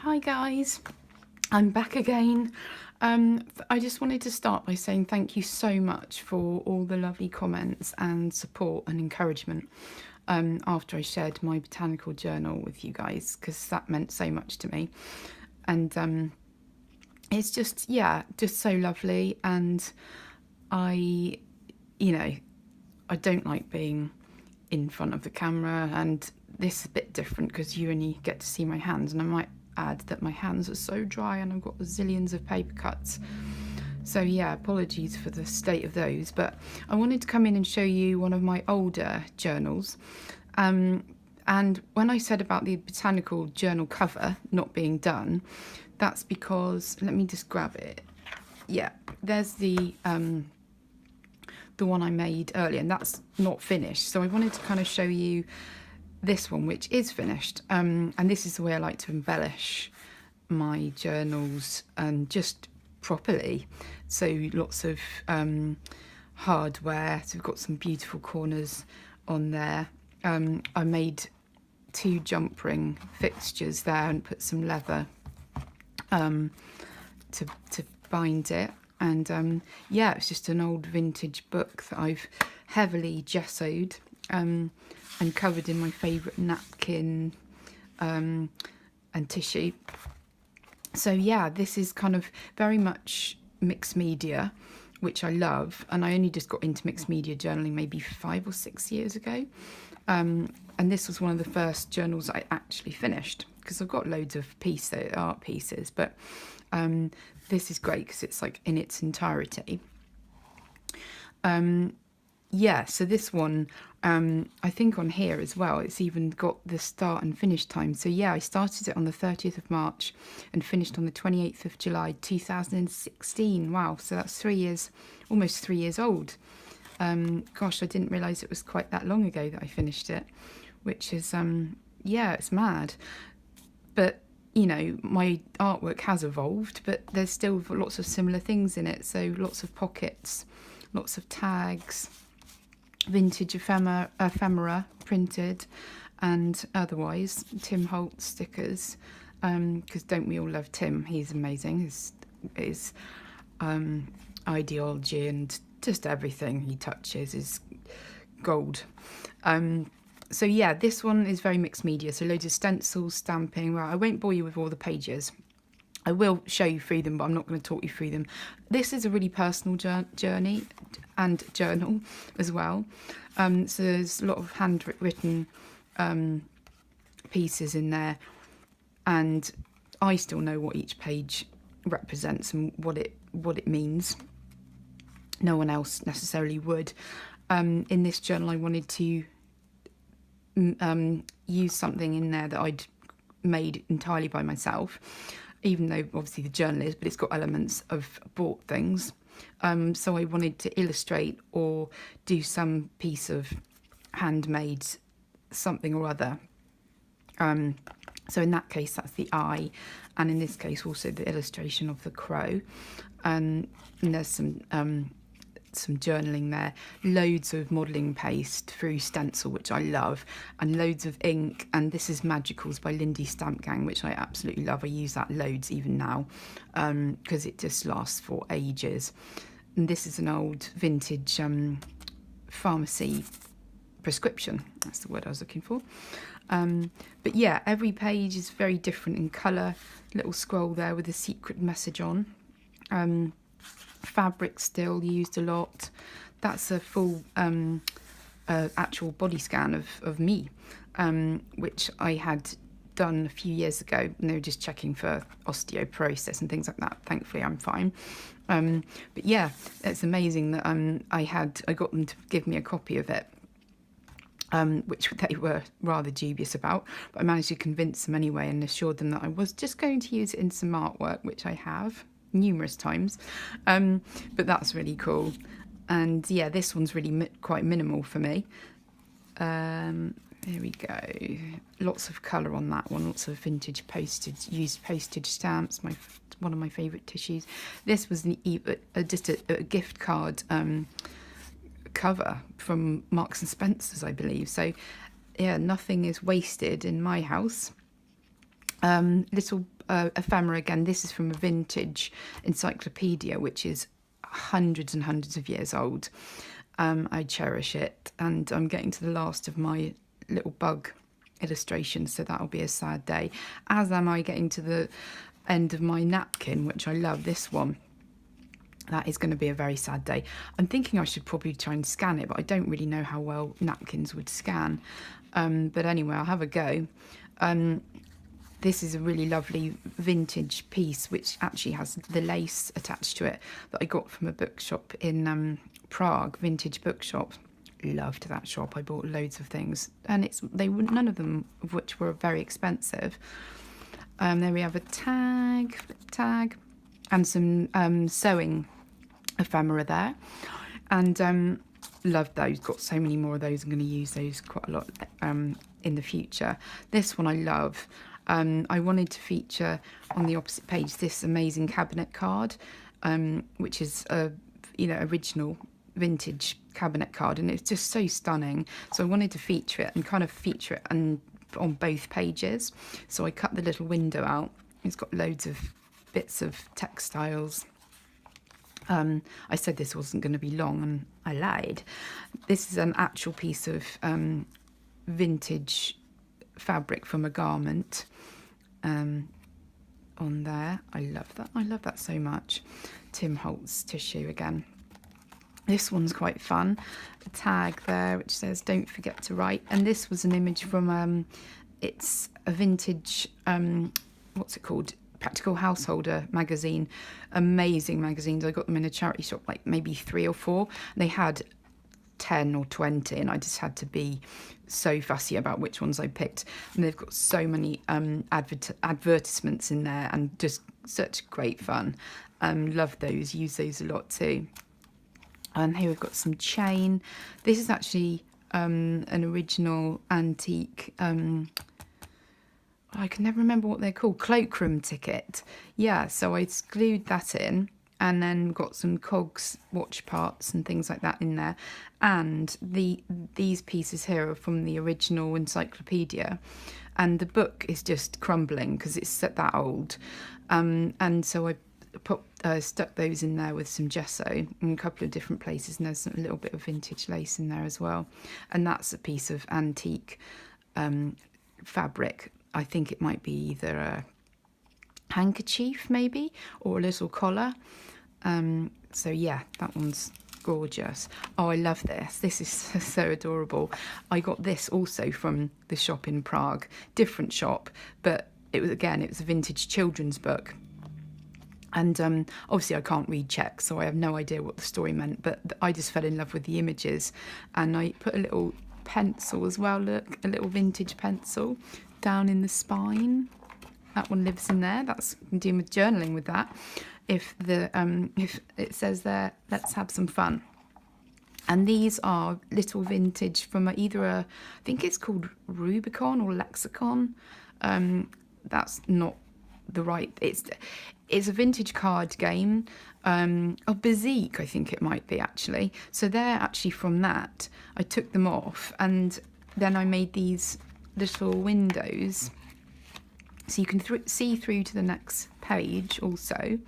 Hi guys, I'm back again. I just wanted to start by saying thank you so much for all the lovely comments and support and encouragement after I shared my botanical journal with you guys, because that meant so much to me. And it's just so lovely. And I don't like being in front of the camera, and this is a bit different because you only get to see my hands, and I might add that my hands are so dry and I've got zillions of paper cuts. So yeah, apologies for the state of those, but I wanted to come in and show you one of my older journals. And when I said about the botanical journal cover not being done, that's because, let me just grab it. Yeah, there's the one I made earlier, and that's not finished. So I wanted to kind of show you this one, which is finished. And this is the way I like to embellish my journals, and just properly. So lots of hardware. So we've got some beautiful corners on there. I made 2 jump ring fixtures there and put some leather to bind it. And it's just an old vintage book that I've heavily gessoed and covered in my favourite napkin and tissue. So yeah, this is kind of very much mixed media, which I love. And I only just got into mixed media journaling maybe 5 or 6 years ago. And this was one of the first journals I actually finished, because I've got loads of art pieces, but this is great because it's like in its entirety. So this one, I think on here as well, it's even got the start and finish time. So yeah, I started it on the 30th of March and finished on the 28th of July 2016. Wow, so that's 3 years, almost 3 years old. Gosh, I didn't realise it was quite that long ago that I finished it, which is, it's mad. But, you know, my artwork has evolved, but there's still lots of similar things in it. So lots of pockets, lots of tags, vintage ephemera printed and otherwise, Tim Holt stickers, because don't we all love Tim? He's amazing. His ideology and just everything he touches is gold. So yeah, this one is very mixed media, so loads of stencils, stamping. Well, I won't bore you with all the pages. I will show you through them, but I'm not going to talk you through them. This is a really personal journey and journal as well. So there's a lot of handwritten pieces in there, and I still know what each page represents and what it means. No one else necessarily would. In this journal, I wanted to use something in there that I'd made entirely by myself, even though obviously the journal is, but it's got elements of bought things. So I wanted to illustrate or do some piece of handmade something or other. So in that case, that's the eye, and in this case also the illustration of the crow. And there's some journaling there, loads of modelling paste through stencil, which I love, and loads of ink. And this is Magicals by Lindy Stamp Gang, which I absolutely love. I use that loads even now, because it just lasts for ages. And this is an old vintage pharmacy prescription, that's the word I was looking for. But yeah, every page is very different in colour. Little scroll there with a secret message on. Fabric still used a lot. That's a full actual body scan of me, which I had done a few years ago, and they were just checking for osteoporosis and things like that. Thankfully I'm fine. But yeah, it's amazing that I got them to give me a copy of it, which they were rather dubious about, but I managed to convince them anyway and assured them that I was just going to use it in some artwork, which I have numerous times. But that's really cool. And yeah, this one's really quite minimal for me. There we go. Lots of colour on that one. Lots of vintage used postage stamps. One of my favourite tissues. This was just a gift card cover from Marks and Spencer's, I believe. So yeah, nothing is wasted in my house. Little ephemera again. This is from a vintage encyclopedia, which is hundreds and hundreds of years old. I cherish it, and I'm getting to the last of my little bug illustrations, so that'll be a sad day. As am I getting to the end of my napkin, which I love, this one. That is going to be a very sad day. I'm thinking I should probably try and scan it, but I don't really know how well napkins would scan. But anyway, I'll have a go. This is a really lovely vintage piece, which actually has the lace attached to it, that I got from a bookshop in Prague, vintage bookshop. Loved that shop. I bought loads of things, and none of them of which were very expensive. There we have a tag, and some sewing ephemera there, and loved those. Got so many more of those. I'm going to use those quite a lot in the future. This one I love. I wanted to feature on the opposite page this amazing cabinet card, which is a original vintage cabinet card, and it's just so stunning. So I wanted to feature it on both pages. So I cut the little window out. It's got loads of bits of textiles. I said this wasn't going to be long, and I lied. This is an actual piece of vintage fabric from a garment on there. I love that so much. Tim Holtz tissue again. This one's quite fun. A tag there which says "Don't forget to write," and this was an image from it's a vintage what's it called, Practical Householder magazine. Amazing magazines. I got them in a charity shop, like maybe 3 or 4. They had 10 or 20, and I just had to be so fussy about which ones I picked. And they've got so many advertisements in there, and just such great fun. Love those. Use those a lot too. And here we've got some chain. This is actually an original antique. I can never remember what they're called. Cloakroom ticket. Yeah, so I glued that in, and then got some cogs, watch parts and things like that in there. And these pieces here are from the original encyclopedia, and the book is just crumbling because it's that old. And so I stuck those in there with some gesso in a couple of different places, and there's a little bit of vintage lace in there as well. And that's a piece of antique fabric. I think it might be either a handkerchief maybe, or a little collar. So yeah, that one's gorgeous. Oh, I love this. This is so adorable. I got this also from the shop in Prague, different shop, but it was a vintage children's book. And obviously I can't read Czech, so I have no idea what the story meant, but I just fell in love with the images. And I put a little pencil as well, look, a little vintage pencil down in the spine. That one lives in there. That's, I'm doing with journaling with that. If it says there, let's have some fun. And these are little vintage from I think it's called Rubicon or Lexicon. That's not the right, it's a vintage card game. Bezique, I think it might be actually. So they're actually from that. I took them off, and then I made these little windows, so you can see through to the next page also.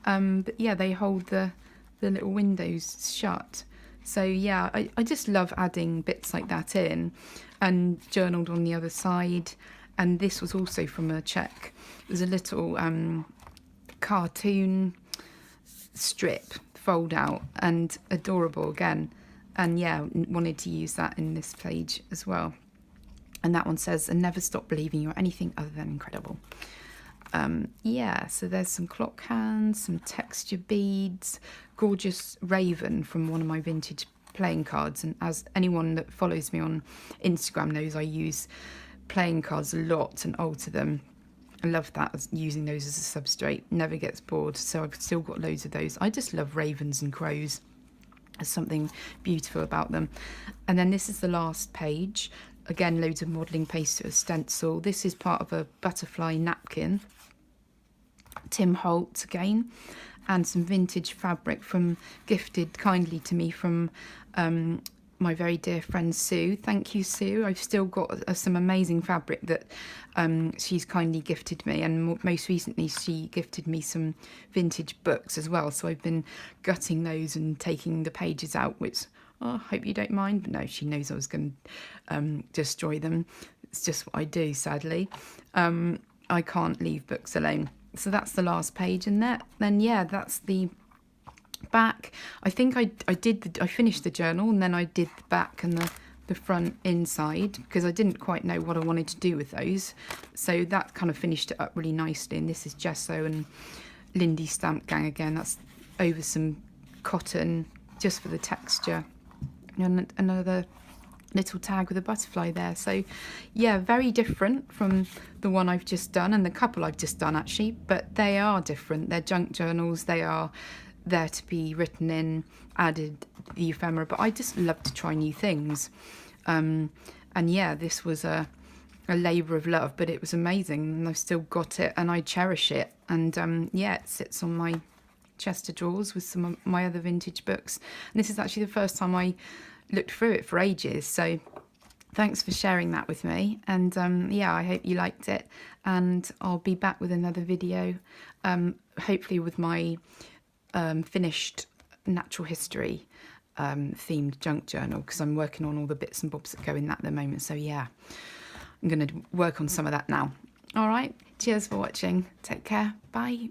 But yeah, they hold the little windows shut. So yeah, I just love adding bits like that in, and journaled on the other side. And this was also from a Czech. There's a little cartoon strip fold out, and adorable again. And yeah, wanted to use that in this page as well. And that one says, "And never stop believing you're anything other than incredible." Yeah, so there's some clock hands, some texture beads, gorgeous raven from one of my vintage playing cards. And as anyone that follows me on Instagram knows, I use playing cards a lot and alter them. I love that, using those as a substrate. Never gets bored, so I've still got loads of those. I just love ravens and crows. There's something beautiful about them. And then this is the last page. Again, loads of modelling paste to a stencil. This is part of a butterfly napkin. Tim Holtz again. And some vintage fabric gifted kindly to me from my very dear friend Sue. Thank you, Sue. I've still got some amazing fabric that she's kindly gifted me, and most recently she gifted me some vintage books as well. So I've been gutting those and taking the pages out, which I hope you don't mind. But no, she knows I was going to destroy them. It's just what I do, sadly. I can't leave books alone. So that's the last page, and then yeah, that's the back. I think I finished the journal, and then I did the back and the front inside, because I didn't quite know what I wanted to do with those. So that kind of finished it up really nicely. And this is gesso and Lindy Stamp Gang again. That's over some cotton just for the texture, and another little tag with a butterfly there. So yeah, very different from the one I've just done, and the couple I've just done actually, but they are different. They're junk journals. They are there to be written in, added the ephemera, but I just love to try new things. And yeah, this was a labour of love, but it was amazing, and I've still got it and I cherish it. And yeah, it sits on my chest of drawers with some of my other vintage books, and this is actually the first time I looked through it for ages. So thanks for sharing that with me, and yeah, I hope you liked it, and I'll be back with another video, hopefully with my finished natural history themed junk journal, because I'm working on all the bits and bobs that go in that at the moment. So yeah, I'm going to work on some of that now. All right, cheers for watching. Take care. Bye.